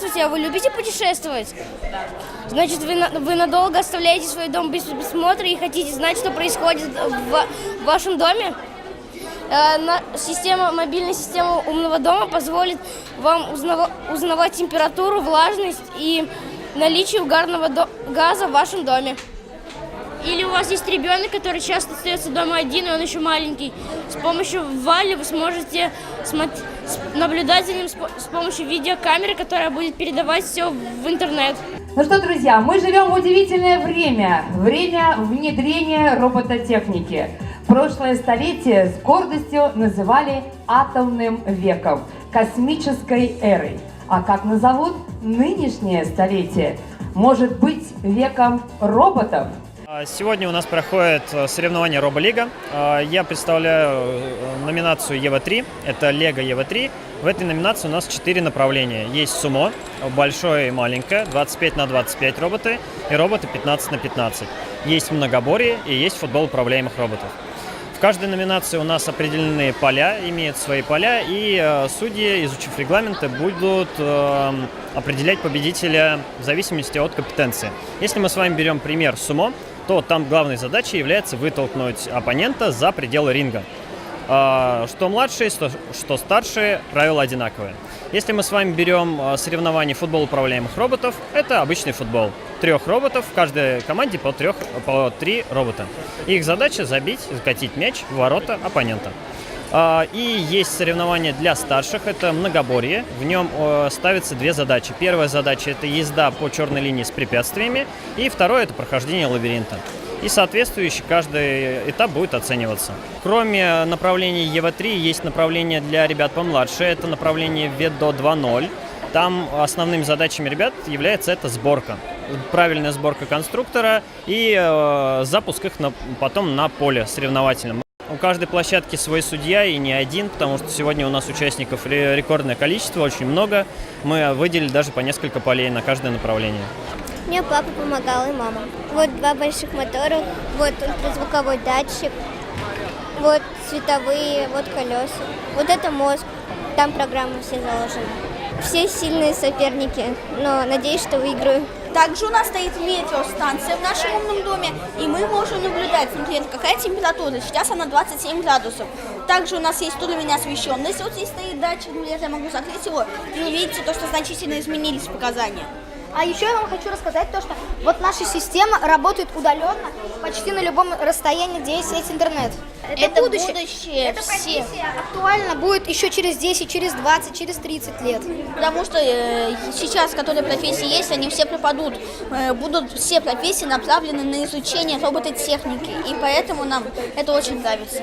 Здравствуйте, а вы любите путешествовать? Значит, вы надолго оставляете свой дом без присмотра и хотите знать, что происходит в вашем доме? Мобильная система умного дома позволит вам узнавать температуру, влажность и наличие угарного газа в вашем доме. Или у вас есть ребенок, который часто остается дома один, и он еще маленький. С помощью Вали вы сможете наблюдать за ним с помощью видеокамеры, которая будет передавать все в интернет. Ну что, друзья, мы живем в удивительное время. Время внедрения робототехники. Прошлое столетие с гордостью называли атомным веком, космической эрой. А как назовут нынешнее столетие? Может быть, веком роботов? Сегодня у нас проходит соревнование Роболига. Я представляю номинацию ЕВ-3, это Лего ЕВ-3. В этой номинации у нас 4 направления. Есть сумо, большое и маленькое, 25 на 25 роботы и роботы 15 на 15. Есть многоборье и есть футбол управляемых роботов. В каждой номинации у нас определены поля, имеют свои поля, и судьи, изучив регламенты, будут определять победителя в зависимости от компетенции. Если мы с вами берем пример сумо, то там главной задачей является вытолкнуть оппонента за пределы ринга. Что младшие, что старшие, правила одинаковые. Если мы с вами берем соревнования футбол управляемых роботов, это обычный футбол. 3 роботов, в каждой команде по 3 робота. Их задача забить, закатить мяч в ворота оппонента. И есть соревнования для старших, это многоборье. В нем ставятся 2 задачи. Первая задача – это езда по черной линии с препятствиями, и второе – это прохождение лабиринта. И соответствующий каждый этап будет оцениваться. Кроме направления ЕВ-3 есть направление для ребят помладше, это направление ВЕДО 2.0. Там основными задачами ребят является это сборка. Правильная сборка конструктора и запуск их потом на поле соревновательном. У каждой площадки свой судья, и не один, потому что сегодня у нас участников рекордное количество, очень много. Мы выделили даже по несколько полей на каждое направление. Мне папа помогал и мама. Вот 2 больших мотора, вот ультразвуковой датчик, вот световые, вот колеса. Вот это мозг, там программы все заложены. Все сильные соперники, но надеюсь, что выиграю. Также у нас стоит метеостанция в нашем умном доме, и мы можем наблюдать, смотреть, какая температура. Сейчас она 27 градусов. Также у нас есть уровень освещенности. Вот здесь стоит датчик, я могу закрыть его, и увидите то, что значительно изменились показания. А еще я вам хочу рассказать то, что вот наша система работает удаленно почти на любом расстоянии, где есть сеть интернет. Это будущее. Эта профессия актуальна будет еще через 10, через 20, через 30 лет. Потому что сейчас, которые профессии есть, они все пропадут. Будут все профессии направлены на изучение робототехники. И поэтому нам это очень нравится.